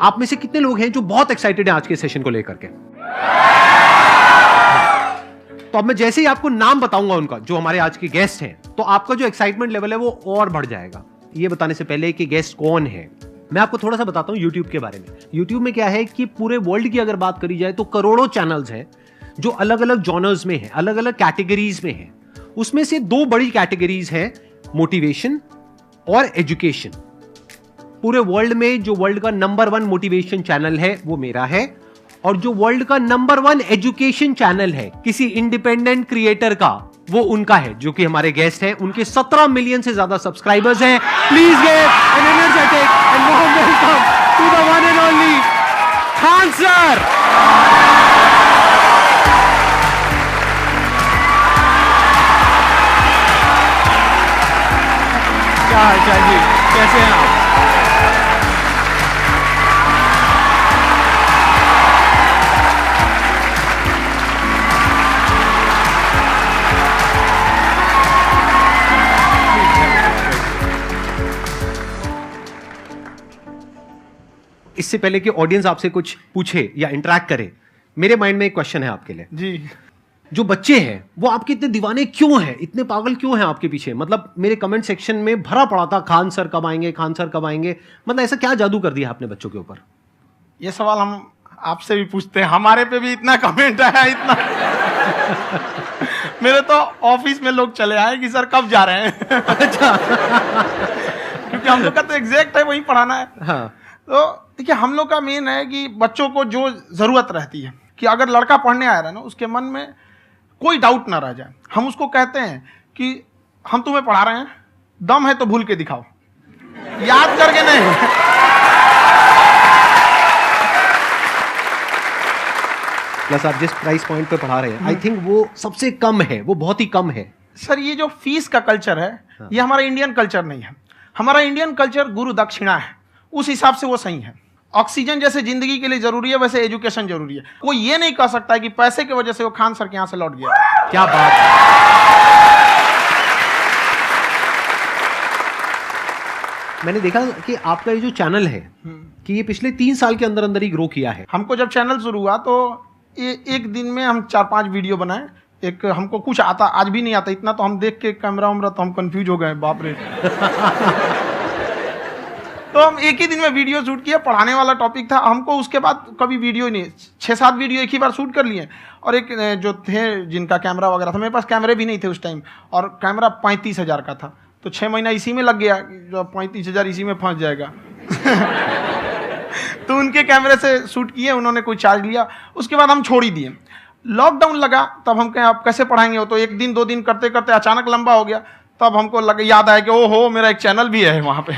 आप में से कितने लोग हैं जो बहुत एक्साइटेड हैं आज के सेशन को लेकर के? तो अब मैं जैसे ही आपको नाम बताऊंगा उनका, जो हमारे आज के गेस्ट हैं, तो आपका जो एक्साइटमेंट लेवल है वो और बढ़ जाएगा। ये बताने से पहले कि गेस्ट कौन है, मैं आपको थोड़ा सा बताता हूं YouTube के बारे में। YouTube में क्या है कि पूरे वर्ल्ड की अगर बात करी जाए तो करोड़ों चैनल्स हैं जो अलग अलग जॉनर्स में हैं, अलग अलग कैटेगरीज में हैं। उसमें से दो बड़ी कैटेगरीज हैं, मोटिवेशन और एजुकेशन। पूरे वर्ल्ड में जो वर्ल्ड का नंबर 1 मोटिवेशन चैनल है वो मेरा है, और जो वर्ल्ड का नंबर 1 एजुकेशन चैनल है किसी इंडिपेंडेंट क्रिएटर का, वो उनका है, जो कि हमारे गेस्ट हैं। उनके 17 मिलियन से ज्यादा सब्सक्राइबर्स हैं। Please give an energetic and warm welcome to the one and only Khan sir. क्या हाल चाल जी, कैसे हैं आप? इससे पहले कि ऑडियंस आपसे कुछ पूछे या इंटरेक्ट करे, मेरे माइंड में एक क्वेश्चन है आपके लिए जी। जो बच्चे हैं वो आपके इतने दीवाने क्यों हैं, इतने पागल क्यों हैं आपके पीछे? मतलब मेरे कमेंट सेक्शन में भरा पड़ा था, खान सर कब आएंगे, खान सर कब आएंगे। मतलब ऐसा क्या जादू कर दिया आपने बच्चों के ऊपर? ये सवाल हम आपसे भी पूछते हैं, हमारे पे भी इतना कमेंट आया, इतना मेरे तो ऑफिस में लोग चले आए कि सर कब जा रहे हैं। अच्छा। क्योंकि हम लोग का तो एग्जैक्ट है, वही पढ़ाना है। हाँ। तो देखिए, हम लोग का मेन है कि बच्चों को जो जरूरत रहती है कि अगर लड़का पढ़ने आ रहा है ना, उसके मन में कोई डाउट ना रह जाए। हम उसको कहते हैं कि हम तुम्हें पढ़ा रहे हैं, दम है तो भूल के दिखाओ, याद करके नहीं। प्लस आप जिस प्राइस पॉइंट पे पढ़ा रहे हैं, आई थिंक वो सबसे कम है, वो बहुत ही कम है। सर, ये जो फीस का कल्चर है, ये हमारा इंडियन कल्चर नहीं है। हमारा इंडियन कल्चर गुरु दक्षिणा है, उस हिसाब से वो सही है। ऑक्सीजन जैसे जिंदगी के लिए जरूरी है, वैसे एजुकेशन जरूरी है। कोई ये नहीं कह सकता है कि पैसे की वजह से वो खान सर के यहां से लौट गया। क्या बात है। मैंने देखा कि आपका ये जो चैनल है कि ये पिछले 3 साल के अंदर अंदर ही ग्रो किया है। हमको जब चैनल शुरू हुआ तो एक दिन में हम 4-5 वीडियो बनाए। एक हमको कुछ आता, आज भी नहीं आता इतना, तो हम देख के कैमरा उमरा तो हम कंफ्यूज हो गए, बाप रे। तो हम एक ही दिन में वीडियो शूट किया, पढ़ाने वाला टॉपिक था हमको। उसके बाद कभी वीडियो ही नहीं, 6-7 वीडियो एक ही बार शूट कर लिए। और एक जो थे जिनका कैमरा वगैरह था, मेरे पास कैमरे भी नहीं थे उस टाइम, और कैमरा 35,000 का था, तो 6 महीना इसी में लग गया। जो 35,000 इसी में फंस जाएगा। तो उनके कैमरे से शूट किए, उन्होंने कोई चार्ज लिया, उसके बाद हम छोड़ ही दिए। लॉकडाउन लगा, तब हम कहें आप कैसे पढ़ाएंगे, हो तो 1 दिन 2 दिन करते करते अचानक लंबा हो गया। तब हमको याद आया कि ओहो, मेरा एक चैनल भी है वहाँ पे।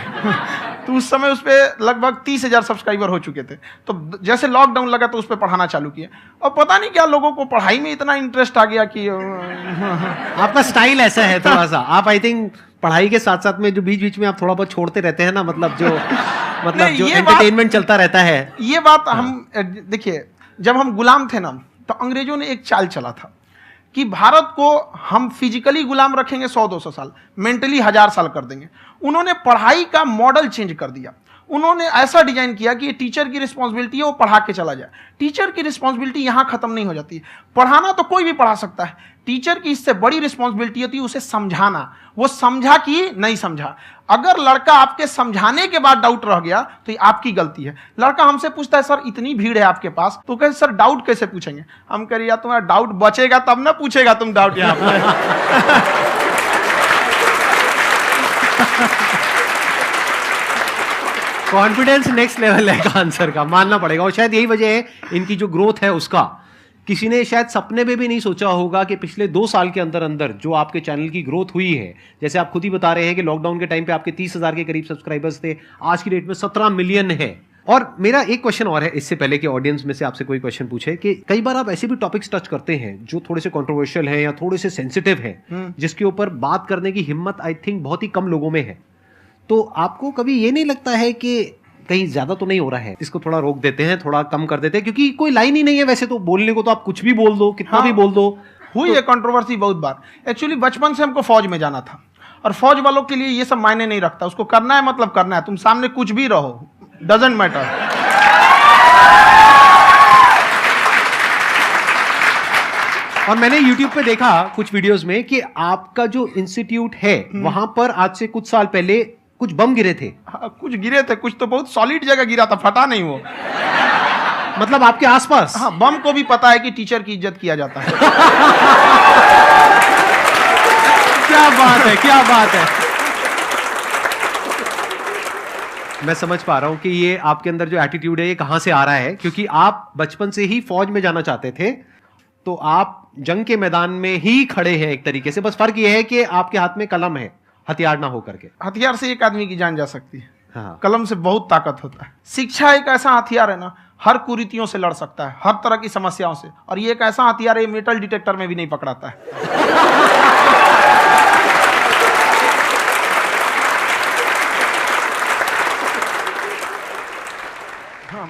तो उस समय उस पर लगभग 30,000 सब्सक्राइबर हो चुके थे। तो जैसे लॉकडाउन लगा तो उस पर पढ़ाना चालू किया, और पता नहीं क्या लोगों को पढ़ाई में इतना इंटरेस्ट आ गया कि आपका स्टाइल ऐसा है थोड़ा सा। आप आई थिंक पढ़ाई के साथ साथ में जो बीच बीच में आप थोड़ा बहुत छोड़ते रहते हैं ना, मतलब जो एंटरटेनमेंट चलता रहता है। ये बात हम देखिए, जब हम गुलाम थे ना, तो अंग्रेजों ने एक चाल चला था कि भारत को हम फिजिकली गुलाम रखेंगे 100-200 साल, मेंटली 1000 साल कर देंगे। उन्होंने पढ़ाई का मॉडल चेंज कर दिया। उन्होंने ऐसा डिजाइन किया कि ये टीचर की रिस्पॉन्सिबिलिटी है, वो पढ़ा के चला जाए। टीचर की रिस्पॉन्सिबिलिटी यहाँ खत्म नहीं हो जाती। पढ़ाना तो कोई भी पढ़ा सकता है, टीचर की इससे बड़ी रिस्पॉन्सिबिलिटी होती है उसे समझाना। वो समझा कि नहीं समझा। अगर लड़का आपके समझाने के बाद डाउट रह गया तो ये आपकी गलती है। लड़का हमसे पूछता है, सर इतनी भीड़ है आपके पास, तो कहते सर डाउट कैसे पूछेंगे? हम कह रहे यार, तुम्हारा डाउट बचेगा तब ना पूछेगा तुम डाउट यहाँ पे। कॉन्फिडेंस नेक्स्ट लेवल है खान सर का, मानना पड़ेगा। और शायद यही वजह है इनकी जो ग्रोथ है उसका। किसी ने शायद सपने में भी नहीं सोचा होगा कि पिछले 2 साल के अंदर अंदर जो आपके चैनल की ग्रोथ हुई है, जैसे आप खुद ही बता रहे हैं कि लॉकडाउन के टाइम पे आपके 30,000 के करीब सब्सक्राइबर्स थे, आज की डेट में 17 मिलियन है। और मेरा एक क्वेश्चन और है, इससे पहले कि ऑडियंस में से आपसे कोई क्वेश्चन पूछे, कि कई बार आप ऐसे भी टॉपिक्स टच करते हैं जो थोड़े से कंट्रोवर्शियल हैं या थोड़े से सेंसिटिव हैं, जिसके ऊपर बात करने की हिम्मत आई थिंक बहुत ही कम लोगों में है। तो आपको कभी ये नहीं लगता है कि कहीं ज्यादा तो नहीं हो रहा है, इसको थोड़ा रोक देते हैं, थोड़ा कम कर देते हैं? क्योंकि कोई लाइन ही नहीं है वैसे तो बोलने को, तो आप कुछ भी बोल दो, कितना भी बोल दो। हुई है कंट्रोवर्सी बहुत बार। एक्चुअली बचपन से हमको फौज में जाना था, और फौज वालों के लिए ये सब मायने नहीं रखता। उसको करना है मतलब करना है, तुम सामने कुछ भी रहो, डजंट मैटर। और मैंने YouTube पे देखा कुछ वीडियोस में कि आपका जो इंस्टीट्यूट है वहां पर आज से कुछ साल पहले कुछ बम गिरे थे। हाँ, कुछ गिरे थे, कुछ तो बहुत सॉलिड जगह गिरा था, फटा नहीं वो। मतलब आपके आसपास। हाँ, बम को भी पता है कि टीचर की इज्जत किया जाता है। क्या बात है, क्या बात है। मैं समझ पा रहा हूं कि ये आपके अंदर जो एटीट्यूड है ये कहां से आ रहा है, क्योंकि आप बचपन से ही फौज में जाना चाहते थे, तो आप जंग के मैदान में ही खड़े हैं एक तरीके से। बस फर्क ये है कि आपके हाथ में कलम है, हथियार ना हो करके। हथियार से एक आदमी की जान जा सकती है, हाँ। कलम से बहुत ताकत होता है। शिक्षा एक ऐसा हथियार है ना, हर कुरीतियों से लड़ सकता है, हर तरह की समस्याओं से। और ये एक ऐसा हथियार है, मेटल डिटेक्टर में भी नहीं पकड़ाता है।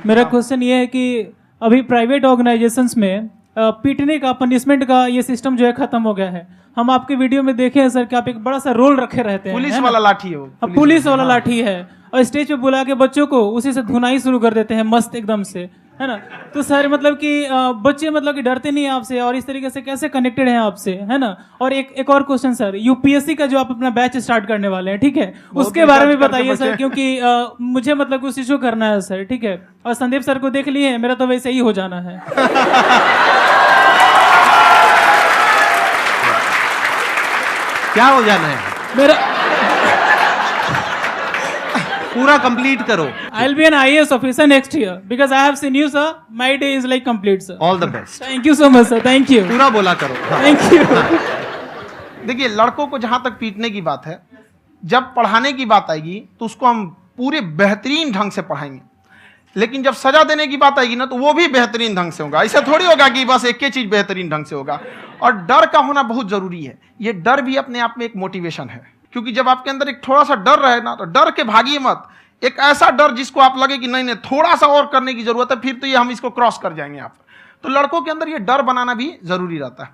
मेरा क्वेश्चन ये है कि अभी प्राइवेट ऑर्गेनाइजेशंस में पीटने का, पनिशमेंट का ये सिस्टम जो है खत्म हो गया है। हम आपके वीडियो में देखे हैं सर कि आप एक बड़ा सा रोल रखे रहते हैं, पुलिस वाला लाठी है वो, पुलिस वाला लाठी है, और स्टेज पे बुला के बच्चों को उसी से धुनाई शुरू कर देते हैं मस्त एकदम से, है ना। तो सर मतलब कि बच्चे मतलब कि डरते नहीं हैं आपसे, और इस तरीके से कैसे कनेक्टेड हैं आपसे, है ना। और एक और क्वेश्चन सर, यूपीएससी का जो आप अपना बैच स्टार्ट करने वाले हैं, ठीक है, उसके बारे में बताइए सर, क्योंकि मुझे मतलब कुछ इशू करना है सर, ठीक है। और संदीप सर को देख लिए, मेरा तो वैसे ही हो जाना है। क्या हो जाना है? मेरा पूरा कंप्लीट करो। I'll be an IAS officer next year because I have seen you, sir. My day is like complete, sir. All the best. Thank you so much, sir. Thank you. पूरा बोला करो। Thank you. देखिए, लड़कों को जहां तक पीटने की बात है, जब पढ़ाने की बात आएगी तो उसको हम पूरे बेहतरीन ढंग से पढ़ाएंगे। लेकिन जब सजा देने की बात आएगी ना, तो वो भी बेहतरीन ढंग से होगा। ऐसा थोड़ी होगा कि बस एक ही चीज बेहतरीन ढंग से होगा। और डर का होना बहुत जरूरी है। ये डर भी अपने आप में एक मोटिवेशन है, क्योंकि जब आपके अंदर एक थोड़ा सा डर रहे ना, तो डर के भागिए मत। एक ऐसा डर जिसको आप लगे कि नहीं नहीं थोड़ा सा और करने की जरूरत है, फिर तो ये हम इसको क्रॉस कर जाएंगे यहाँ पर। तो लड़कों के अंदर ये डर बनाना भी जरूरी रहता है।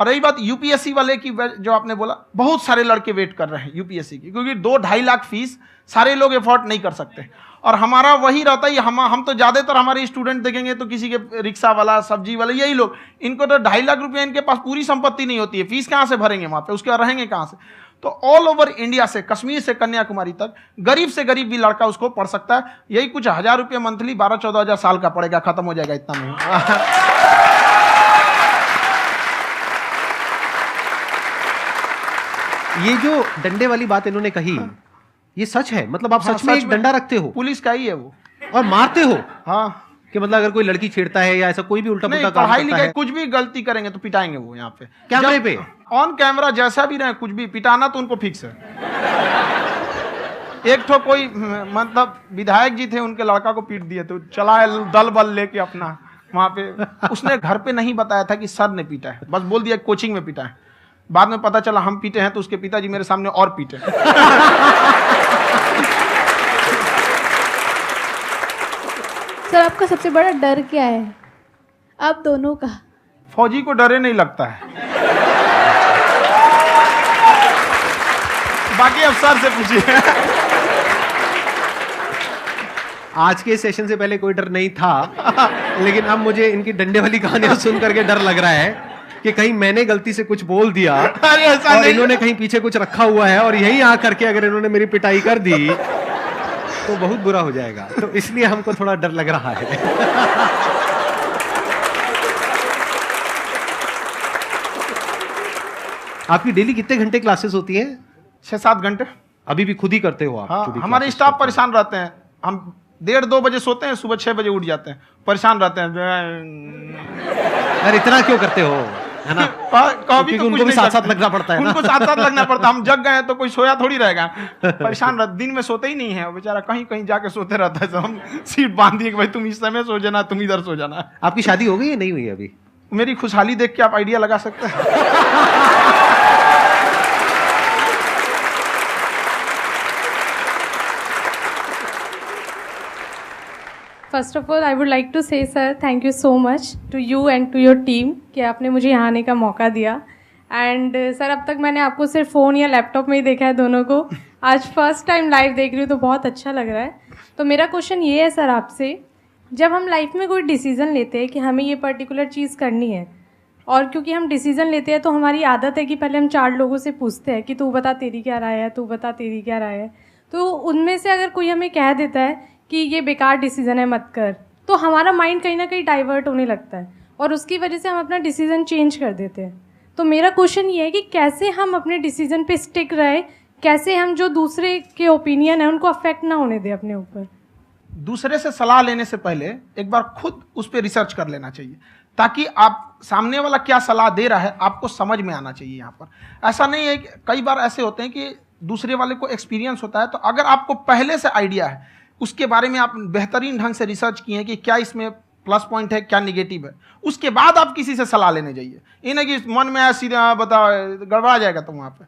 और रही बात यूपीएससी वाले की, जो आपने बोला, बहुत सारे लड़के वेट कर रहे हैं यूपीएससी की, क्योंकि 2-2.5 लाख फीस सारे लोग एफोर्ड नहीं कर सकते। और हमारा वही रहता है, हम तो ज्यादातर हमारे स्टूडेंट देखेंगे तो किसी के रिक्शा वाला, सब्जी वाला, यही लोग, इनको तो 2.5 लाख रुपया, इनके पास पूरी संपत्ति नहीं होती है, फीस कहाँ से भरेंगे वहां पे, उसके बाद रहेंगे कहाँ से। तो ऑल ओवर इंडिया से, कश्मीर से कन्याकुमारी तक, गरीब से गरीब भी लड़का उसको पढ़ सकता है। यही कुछ 1000 रुपये मंथली, 12-14 हजार साल का पड़ेगा, खत्म हो जाएगा इतना में। ये जो डंडे वाली बात इन्होंने कही, ये सच है? मतलब आप हाँ, सच में एक डंडा रखते हो? पुलिस का ही है वो। और मारते हो? हाँ, कि मतलब अगर कोई लड़की छेड़ता है या ऐसा कोई भी उल्टा पुल्टा काम पढ़ाई करता लिखाई है, कुछ भी गलती करेंगे तो पिटाएंगे वो यहाँ पे, कैमरे पे, ऑन कैमरा, जैसा भी रहे, कुछ भी पिटाना तो उनको फिक्स है। एक तो कोई मतलब विधायक जी थे, उनके लड़का को पीट दिए, तो चला है दल बल लेके अपना वहां पे। उसने घर पे नहीं बताया था कि सर ने पीटा है, बस बोल दिया कोचिंग में पीटा है। बाद में पता चला हम पीटे हैं, तो उसके पिताजी मेरे सामने और पीटे। सर आपका सबसे बड़ा डर क्या है, आप दोनों का? फौजी को डरे नहीं लगता है, बाकी अफसर से पूछिए। आज के सेशन से पहले कोई डर नहीं था, लेकिन अब मुझे इनकी डंडे वाली कहानियां सुन करके डर लग रहा है कि कहीं मैंने गलती से कुछ बोल दिया और इन्होंने कहीं पीछे कुछ रखा हुआ है, और यही आ करके अगर इन्होंने मेरी पिटाई कर दी तो बहुत बुरा हो जाएगा। तो इसलिए हमको थोड़ा डर लग रहा है। आपकी डेली कितने घंटे क्लासेस होती हैं? 6-7 घंटे। अभी भी खुद ही करते हो आप? हाँ, खुद ही हमारे classes स्टाफ करते हो? परेशान रहते हैं। हम 1:30-2 बजे सोते हैं, सुबह 6 बजे उठ जाते हैं, परेशान रहते हैं। यार इतना क्यों करते हो, है ना? कभी तो उनको भी साथ साथ लगना पड़ता है ना? उनको साथ साथ लगना पड़ता है। हम जग गए तो कोई सोया थोड़ी रहेगा, परेशान रहते, दिन में सोते ही नहीं है बेचारा, कहीं कहीं जाके सोते रहता है। तो हम सीट बांध दिए कि भाई तुम इस समय सो जाना, तुम इधर सो जाना। आपकी शादी हो गई या नहीं हुई अभी? मेरी खुशहाली देख के आप आइडिया लगा सकते हैं। First of all I would like to say sir thank you so much to you and to your team कि आपने मुझे यहाँ आने का मौका दिया। एंड सर अब तक मैंने आपको सिर्फ फ़ोन या लैपटॉप में ही देखा है दोनों को, आज फर्स्ट टाइम लाइव देख रही हूँ तो बहुत अच्छा लग रहा है। तो मेरा क्वेश्चन ये है सर आपसे, जब हम लाइफ में कोई डिसीज़न लेते हैं कि हमें ये पर्टिकुलर चीज़ करनी है, और क्योंकि हम डिसीजन लेते हैं तो हमारी आदत है कि पहले हम 4 लोगों से पूछते हैं कि तू बता तेरी क्या राय है, तू बता तेरी क्या राय है। तो उनमें से अगर कोई हमें कह देता है कि ये बेकार डिसीजन है मत कर, तो हमारा माइंड कहीं ना कहीं डाइवर्ट होने लगता है और उसकी वजह से हम अपना डिसीजन चेंज कर देते हैं। तो मेरा क्वेश्चन ये है कि कैसे हम अपने डिसीजन पे स्टिक रहे, कैसे हम जो दूसरे के ओपिनियन है उनको अफेक्ट ना होने दें अपने ऊपर। दूसरे से सलाह लेने से पहले एक बार खुद उस पर रिसर्च कर लेना चाहिए, ताकि आप सामने वाला क्या सलाह दे रहा है आपको समझ में आना चाहिए। यहाँ पर ऐसा नहीं है कि कई बार ऐसे होते हैं कि दूसरे वाले को एक्सपीरियंस होता है, तो अगर आपको पहले से आइडिया है, उसके बारे में आप बेहतरीन ढंग से रिसर्च किए हैं कि क्या इसमें प्लस पॉइंट है क्या निगेटिव है, उसके बाद आप किसी से सलाह लेने जाइए। ये नहीं कि मन में आया सीधा बता गड़बड़ा जाएगा। तो वहाँ पे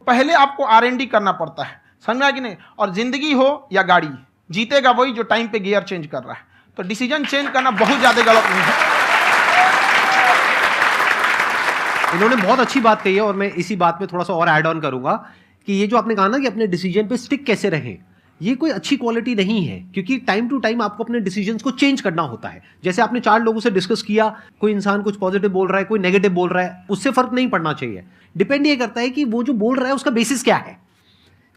पहले आपको R&D करना पड़ता है, समझ में आया कि नहीं। और जिंदगी हो या गाड़ी, जीतेगा वही जो टाइम पे गियर चेंज कर रहा है। तो डिसीजन चेंज करना बहुत ज़्यादा गलत नहीं है। इन्होंने बहुत अच्छी बात कही है और मैं इसी बात में थोड़ा सा और ऐड ऑन करूंगा कि ये जो आपने कहा ना कि अपने डिसीजन पे स्टिक कैसे रहें, ये कोई अच्छी क्वालिटी नहीं है, क्योंकि टाइम टू टाइम आपको अपने डिसीजंस को चेंज करना होता है। जैसे आपने 4 लोगों से डिस्कस किया, कोई इंसान कुछ पॉजिटिव बोल रहा है, कोई नेगेटिव बोल रहा है, उससे फर्क नहीं पड़ना चाहिए। डिपेंड ये करता है कि वो जो बोल रहा है उसका बेसिस क्या है।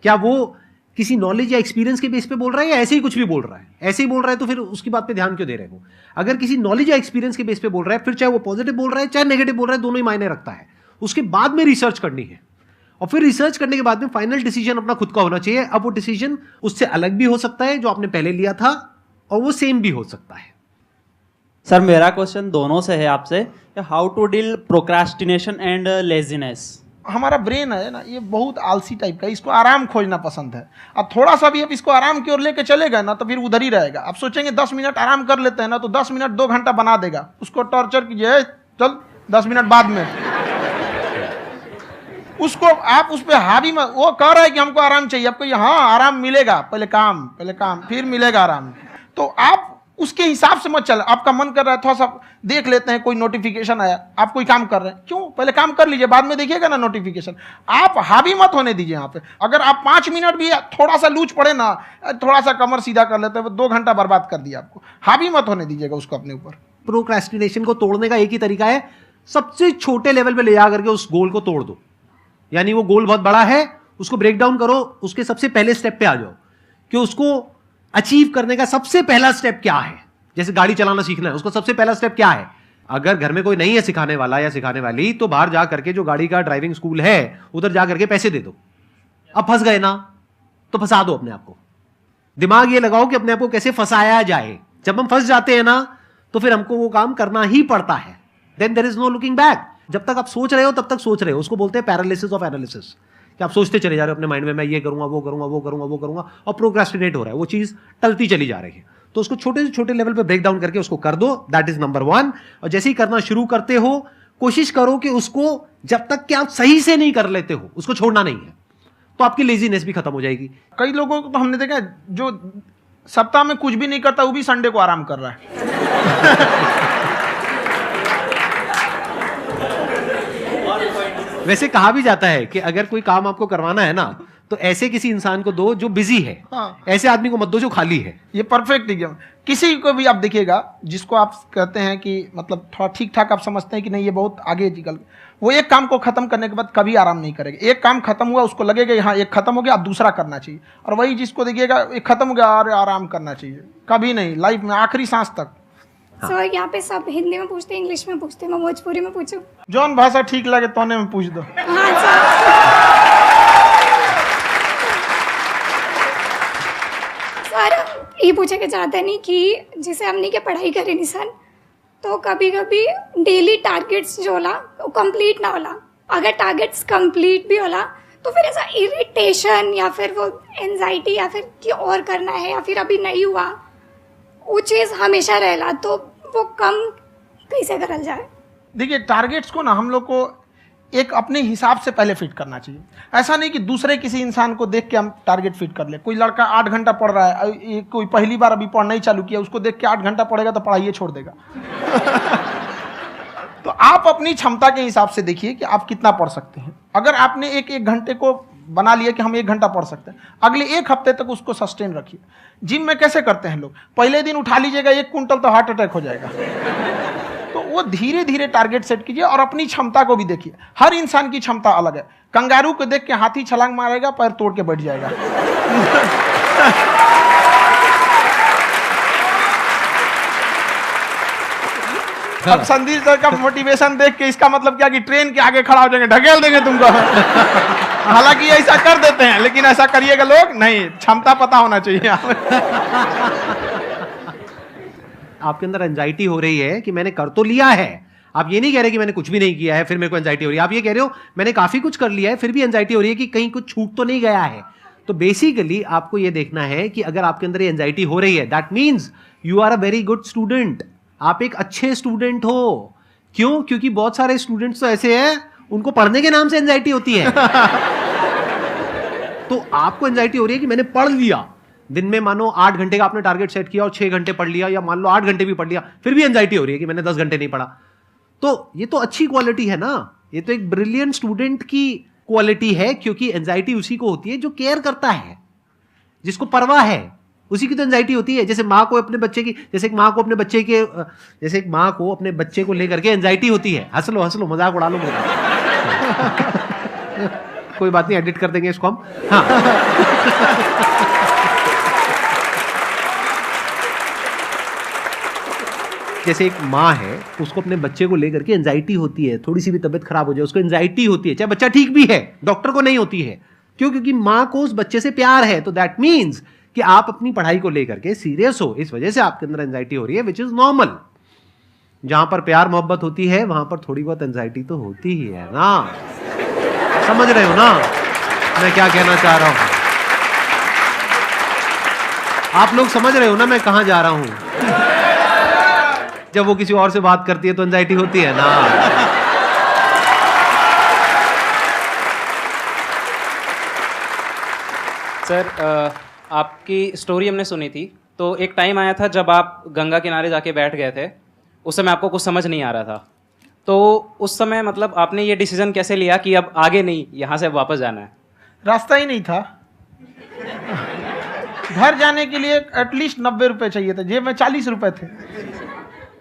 क्या वो किसी नॉलेज या एक्सपीरियंस के बेस पे बोल रहा है या ऐसे ही कुछ भी बोल रहा है? ऐसे ही बोल रहा है तो फिर उसकी बात पे ध्यान क्यों दे रहे हो? अगर किसी नॉलेज या एक्सपीरियंस के बेस पे बोल रहा है, फिर चाहे वो पॉजिटिव बोल रहा है चाहे नेगेटिव बोल रहा है, दोनों ही मायने रखता है। उसके बाद में रिसर्च करनी है और फिर रिसर्च करने के बाद में फाइनल डिसीजन अपना खुद का होना चाहिए। अब वो डिसीजन उससे अलग भी हो सकता है जो आपने पहले लिया था, और वो सेम भी हो सकता है। सर मेरा क्वेश्चन दोनों से है आपसे, how to deal procrastination and laziness. हमारा ब्रेन है ना, ये बहुत आलसी टाइप का है, इसको आराम खोजना पसंद है। अब थोड़ा सा भी आप इसको आराम की ओर लेके चले गए ना तो फिर उधर ही रहेगा। आप सोचेंगे 10 मिनट आराम कर लेते हैं ना, तो 10 मिनट 2 घंटा बना देगा। उसको टॉर्चर कीजिए, चल 10 मिनट बाद में उसको आप उस पर हावी मत। वो कह रहा है कि हमको आराम चाहिए, आपको हाँ आराम मिलेगा, पहले काम फिर मिलेगा आराम। तो आप उसके हिसाब से मत चल। आपका मन कर रहा है थोड़ा सा देख लेते हैं, कोई नोटिफिकेशन आया, आप कोई काम कर रहे हैं, क्यों पहले काम कर लीजिए, बाद में देखिएगा ना नोटिफिकेशन। आप हावी मत होने दीजिए यहाँ पे। अगर आप 5 मिनट भी थोड़ा सा लूज पड़े ना, थोड़ा सा कमर सीधा कर लेते हैं, 2 घंटा बर्बाद कर दिया आपको। हावी मत होने दीजिएगा उसको अपने ऊपर। प्रोक्रेस्टिनेशन को तोड़ने का एक ही तरीका है, सबसे छोटे लेवल पे ले जा करके उस गोल को तोड़ दो। यानी वो गोल बहुत बड़ा है, उसको ब्रेक डाउन करो, उसके सबसे पहले स्टेप पे आ जाओ कि उसको अचीव करने का सबसे पहला स्टेप क्या है। जैसे गाड़ी चलाना सीखना है, उसका सबसे पहला स्टेप क्या है। अगर घर में कोई नहीं है सिखाने वाला या सिखाने वाली, तो बाहर जा करके जो गाड़ी का ड्राइविंग स्कूल है उधर जा करके पैसे दे दो। अब फंस गए ना तो फंसा दो अपने आप को। दिमाग ये लगाओ कि अपने आप को कैसे फंसाया जाए। जब हम फंस जाते हैं ना तो फिर हमको वो काम करना ही पड़ता है। Then there is no looking back. जब तक आप सोच रहे हो तब तक सोच रहे हो, उसको बोलते हैं पैरालिसिस ऑफ एनालिसिस, कि आप सोचते चले जा रहे हो अपने माइंड में, मैं ये करूंगा वो करूंगा वो करूंगा वो करूंगा, और प्रोक्रेस्टिनेट हो रहा है, वो चीज टलती चली जा रही है। तो उसको छोटे से छोटे लेवल पे ब्रेक डाउन करके उसको कर दो, दैट इज नंबर 1। और जैसे ही करना शुरू करते हो, कोशिश करो कि उसको जब तक कि आप सही से नहीं कर लेते हो उसको छोड़ना नहीं है, तो आपकी लेजीनेस भी खत्म हो जाएगी। कई लोगों को तो हमने देखा है जो सप्ताह में कुछ भी नहीं करता, वो भी संडे को आराम कर रहा है। वैसे कहा भी जाता है कि अगर कोई काम आपको करवाना है ना तो ऐसे किसी इंसान को दो जो बिजी है। हाँ। ऐसे आदमी को मत दो जो खाली है। ये परफेक्ट एग्जाम। किसी को भी आप देखिएगा जिसको आप कहते हैं कि मतलब थोड़ा ठीक ठाक आप समझते हैं कि नहीं ये बहुत आगे निकल, वो एक काम को खत्म करने के बाद कभी आराम नहीं करेगा। एक काम खत्म हुआ उसको लगेगा हाँ एक खत्म हो गया, अब दूसरा करना चाहिए। और वही जिसको देखिएगा एक खत्म हो गया और आराम करना चाहिए, कभी नहीं, लाइफ में आखिरी सांस तक। सर यहाँ पे सब हिंदी में पूछते हैं, इंग्लिश में पूछते हैं, मैं भोजपुरी में पूछूं? जौन भाषा ठीक लगे तोने में पूछ दो। हाँ सर। सर ये पूछे के चाहते नहीं कि जैसे हमने के पढ़ाई करे नहीं सर, तो कभी कभी डेली टारगेट्स जो होला वो कंप्लीट ना होला। अगर टारगेट्स कंप्लीट भी होला तो फिर ऐसा इरिटेशन या फिर वो एंजाइटी या फिर कि और करना है या फिर अभी नहीं हुआ, वो चीज़ हमेशा रहेला। तो वो कम कैसे करल जाए? देखिए टारगेट्स को ना हम लोग को एक अपने हिसाब से पहले फिट करना चाहिए। ऐसा नहीं कि दूसरे किसी इंसान को देख के हम टारगेट फिट कर ले। कोई लड़का 8 घंटा पढ़ रहा है, कोई पहली बार अभी पढ़ना ही चालू किया, उसको देख के 8 घंटा पढ़ेगा तो पढ़ाई छोड़ देगा। तो आप अपनी क्षमता के हिसाब से देखिए कि आप कितना पढ़ सकते हैं। अगर आपने एक घंटे को बना लिया कि हम 1 घंटा पढ़ सकते हैं, अगले 1 हफ्ते तक उसको सस्टेन रखिए। जिम में कैसे करते हैं लोग, पहले दिन उठा लीजिएगा 1 कुंटल तो हार्ट अटैक हो जाएगा। तो वो धीरे धीरे टारगेट सेट कीजिए और अपनी क्षमता को भी देखिए। हर इंसान की क्षमता अलग है। कंगारू को देख के हाथी छलांग मारेगा, पैर तोड़ के बैठ जाएगा। अब संदीप सर का मोटिवेशन देख के इसका मतलब क्या कि ट्रेन के आगे खड़ा हो जाएंगे, ढकेल देंगे तुमको। हालांकि ऐसा कर देते हैं, लेकिन ऐसा करिएगा लोग नहीं, क्षमता पता होना चाहिए। आपके अंदर एंजाइटी हो रही है कि मैंने कर तो लिया है। आप ये नहीं कह रहे कि मैंने कुछ भी नहीं किया है फिर मेरे को एंजाइटी हो रही है। आप ये कह रहे हो मैंने काफी कुछ कर लिया है फिर भी एंजाइटी हो रही है कि कहीं कुछ छूट तो नहीं गया है। तो बेसिकली आपको ये देखना है कि अगर आपके अंदर ये एंजाइटी हो रही है, that means you are a very good student. आप एक अच्छे स्टूडेंट हो। क्यों? क्योंकि बहुत सारे स्टूडेंट्स तो ऐसे हैं उनको पढ़ने के नाम से एंजाइटी होती है। तो आपको एंजाइटी हो रही है कि मैंने पढ़ लिया, दिन में मानो 8 घंटे का आपने टारगेट सेट किया और 6 घंटे पढ़ लिया, या मान लो 8 घंटे भी पढ़ लिया, फिर भी एंजाइटी हो रही है कि मैंने 10 घंटे नहीं पढ़ा। तो ये तो अच्छी क्वालिटी है ना, ये तो एक ब्रिलियंट स्टूडेंट की क्वालिटी है, क्योंकि एंजाइटी उसी को होती है जो केयर करता है, जिसको परवाह है, उसी की तो एंजाइटी होती है। जैसे माँ को अपने बच्चे की, जैसे एक माँ को अपने बच्चे के, जैसे एक माँ को अपने बच्चे को लेकर के एंजाइटी होती है। हंस लो मजाक उड़ा लो मेरा। कोई बात नहीं, एडिट कर देंगे इसको हम। हाँ। जैसे एक माँ है, उसको अपने बच्चे को लेकर के एंजाइटी होती है, थोड़ी सी भी तबीयत खराब हो जाए उसको एंजाइटी होती है, चाहे बच्चा ठीक भी है, डॉक्टर को नहीं होती है। क्यों? क्योंकि माँ को उस बच्चे से प्यार है। तो दैट मीन्स कि आप अपनी पढ़ाई को लेकर के सीरियस हो, इस वजह से आपके अंदर एंजाइटी हो रही है, विच इज नॉर्मल। जहां पर प्यार मोहब्बत होती है वहां पर थोड़ी बहुत एंजाइटी तो होती ही है ना। समझ रहे हो ना मैं क्या कहना चाह रहा हूं? आप लोग समझ रहे हो ना मैं कहां जा रहा हूं? जब वो किसी और से बात करती है तो एंजाइटी होती है ना। सर, आपकी स्टोरी हमने सुनी थी, तो एक टाइम आया था जब आप गंगा किनारे जाके बैठ गए थे। उस समय आपको कुछ समझ नहीं आ रहा था, तो उस समय मतलब आपने ये डिसीजन कैसे लिया कि अब आगे नहीं, यहाँ से वापस जाना है? रास्ता ही नहीं था। घर जाने के लिए एटलीस्ट 90 रुपए चाहिए थे, जेब में 40 रुपए थे।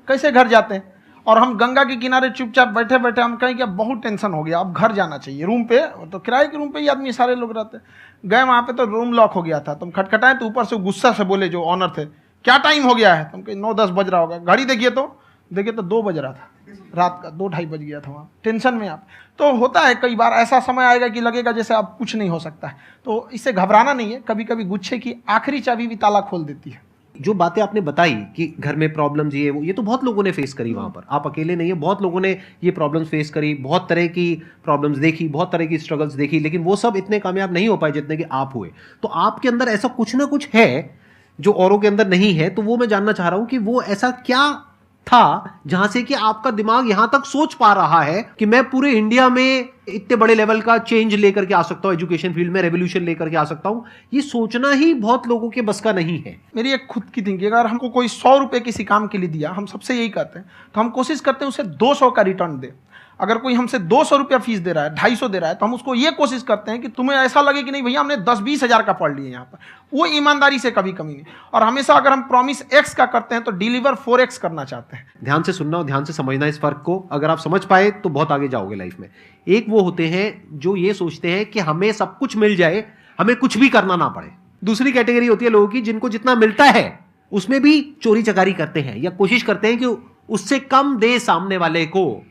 कैसे घर जाते हैं? और हम गंगा के किनारे चुपचाप बैठे बैठे हम कहें कि अब बहुत टेंशन हो गया, अब घर जाना चाहिए। रूम पे, तो किराए के रूम पे ही आदमी सारे लोग रहते। गए वहाँ पे तो रूम लॉक हो गया था। तुम खटखटाए तो ऊपर से गुस्सा से बोले जो ऑनर थे, क्या टाइम हो गया है? तुम कहे 9-10 बज रहा होगा। घड़ी देखिए तो 2 बज रहा था रात का, 2-2:30 बज गया था। वहाँ टेंशन में आप, तो होता है कई बार ऐसा समय आएगा कि लगेगा जैसे अब कुछ नहीं हो सकता है। तो इससे घबराना नहीं है। कभी कभी गुच्छे की आखिरी चाबी भी ताला खोल देती है। जो बातें आपने बताई कि घर में प्रॉब्लम्स ये वो, ये तो बहुत लोगों ने फेस करी वहां पर। आप अकेले नहीं है, बहुत लोगों ने ये प्रॉब्लम्स फेस करी, बहुत तरह की प्रॉब्लम्स देखी, बहुत तरह की स्ट्रगल्स देखी, लेकिन वो सब इतने कामयाब नहीं हो पाए जितने कि आप हुए। तो आपके अंदर ऐसा कुछ ना कुछ है जो औरों के अंदर नहीं है। तो वो मैं जानना चाह रहा हूं कि वो ऐसा क्या था जहां से कि आपका दिमाग यहां तक सोच पा रहा है कि मैं पूरे इंडिया में इतने बड़े लेवल का चेंज लेकर के आ सकता हूं, एजुकेशन फील्ड में रेवोल्यूशन लेकर के आ सकता हूं। ये सोचना ही बहुत लोगों के बस का नहीं है। मेरी एक खुद की थिंकिंग, अगर हमको कोई 100 रुपए किसी काम के लिए दिया, हम सबसे यही कहते हैं, तो हम कोशिश करते हैं उसे 200 का रिटर्न दे। अगर कोई हमसे 200 रुपया फीस दे रहा है, 250 दे रहा है, तो हम उसको ये कोशिश करते हैं कि तुम्हें ऐसा लगे कि नहीं भैया हमने 10-20 हज़ार का पढ़ लिया यहाँ पर। वो ईमानदारी से कभी कमी नहीं। और हमेशा अगर हम प्रॉमिस एक्स का करते हैं तो डिलीवर 4x करना चाहते हैं। ध्यान से सुनना और ध्यान से समझना इस फर्क को। अगर आप समझ पाए तो बहुत आगे जाओगे लाइफ में। एक वो होते हैं जो ये सोचते हैं कि हमें सब कुछ मिल जाए, हमें कुछ भी करना ना पड़े। दूसरी कैटेगरी होती है लोगों की जिनको जितना मिलता है उसमें भी चोरी चकारी करते हैं या कोशिश करते हैं कि उससे कम दे सामने वाले को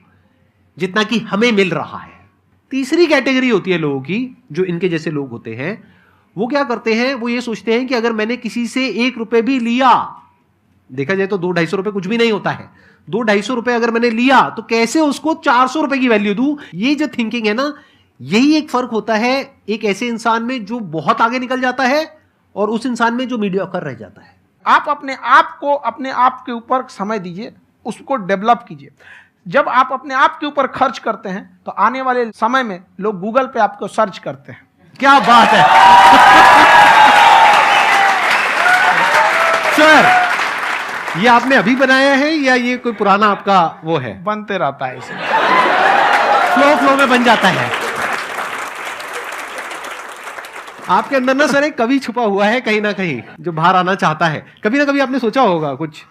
जितना कि हमें मिल रहा है। तीसरी कैटेगरी होती है लोगों की, जो इनके जैसे लोग होते हैं। वो क्या करते हैं? वो ये सोचते हैं कि अगर मैंने किसी से 1 रुपए भी लिया, देखा जाए तो 200-250 रुपए कुछ भी नहीं होता है, 200-250 रुपए अगर मैंने लिया तो कैसे उसको 400 रुपए की वैल्यू दूं। ये जो थिंकिंग है ना, यही एक फर्क होता है एक ऐसे इंसान में जो बहुत आगे निकल जाता है और उस इंसान में जो मीडियोकर रह जाता है। आप अपने आप को अपने आप के ऊपर समय दीजिए, उसको डेवलप कीजिए। जब आप अपने आप के ऊपर खर्च करते हैं तो आने वाले समय में लोग गूगल पे आपको सर्च करते हैं। क्या बात है सर, ये आपने अभी बनाया है या ये कोई पुराना आपका वो है? बनते रहता है, इसे फ्लो में बन जाता है। आपके अंदर ना सर एक कवि छुपा हुआ है कहीं ना कहीं जो बाहर आना चाहता है। कभी ना कभी आपने सोचा होगा कुछ?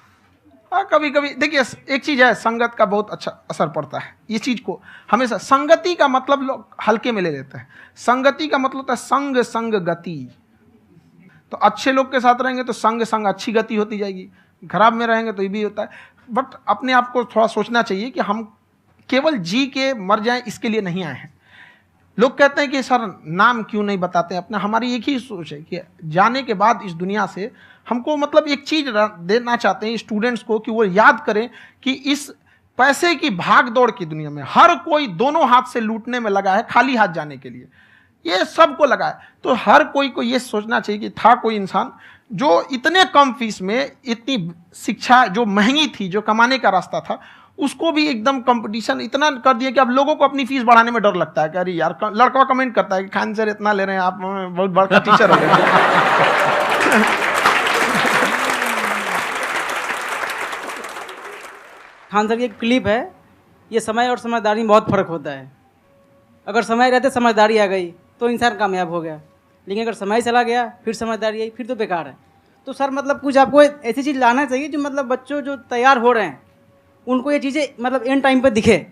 कभी कभी देखिए एक चीज है, संगत का बहुत अच्छा असर पड़ता है। ये चीज को हमेशा, संगति का मतलब लोग हल्के में ले लेते हैं। संगति का मतलब होता है संग संग गति। तो अच्छे लोग के साथ रहेंगे तो संग संग अच्छी गति होती जाएगी, खराब में रहेंगे तो ये भी होता है। बट अपने आप को थोड़ा सोचना चाहिए कि हम केवल जी के मर जाएं इसके लिए नहीं आए हैं। लोग कहते हैं कि सर नाम क्यों नहीं बताते अपना। हमारी एक ही सोच है कि जाने के बाद इस दुनिया से हमको मतलब एक चीज देना चाहते हैं स्टूडेंट्स को, कि वो याद करें कि इस पैसे की भाग दौड़ की दुनिया में हर कोई दोनों हाथ से लूटने में लगा है, खाली हाथ जाने के लिए ये सबको लगा है। तो हर कोई को ये सोचना चाहिए कि था कोई इंसान जो इतने कम फीस में इतनी शिक्षा जो महंगी थी, जो कमाने का रास्ता था, उसको भी एकदम कंपटीशन इतना कर दिया कि अब लोगों को अपनी फीस बढ़ाने में डर लगता है कि अरे यार, लड़का कमेंट करता है कि खान सर इतना ले रहे हैं, आप बहुत बड़ा टीचर हो गए। खान सर की एक क्लिप है, ये समय और समझदारी में बहुत फ़र्क होता है। अगर समय रहते समझदारी आ गई तो इंसान कामयाब हो गया, लेकिन अगर समय चला गया फिर समझदारी आई फिर तो बेकार है। तो सर मतलब कुछ आपको ऐसी चीज़ लाना चाहिए जो मतलब बच्चों जो तैयार हो रहे हैं उनको ये चीज़ें मतलब एंड टाइम पे दिखे।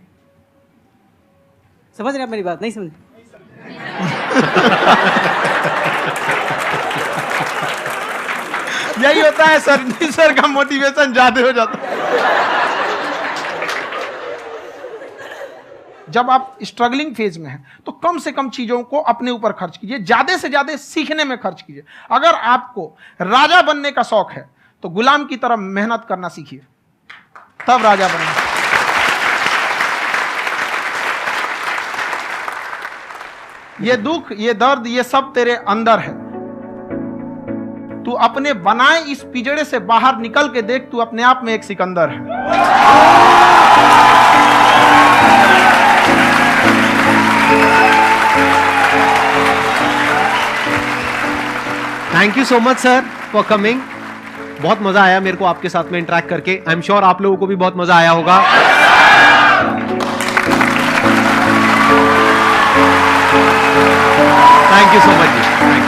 समझ रहे हैं आप मेरी बात? नहीं समझ? यही होता है सर, सर का मोटिवेशन ज्यादा हो जाता है। जब आप स्ट्रगलिंग फेज में हैं तो कम से कम चीजों को अपने ऊपर खर्च कीजिए, ज्यादा से ज्यादा सीखने में खर्च कीजिए। अगर आपको राजा बनने का शौक है तो गुलाम की तरह मेहनत करना सीखिए, तब राजा बनेंगे। ये दुख, ये दर्द, ये सब तेरे अंदर है। तू अपने बनाए इस पिंजड़े से बाहर निकल के देख, तू अपने आप में एक सिकंदर है। Thank you so much sir for coming. बहुत मजा आया मेरे को आपके साथ में इंटरेक्ट करके। आई एम श्योर आप लोगों को भी बहुत मजा आया होगा। Thank you so much ji.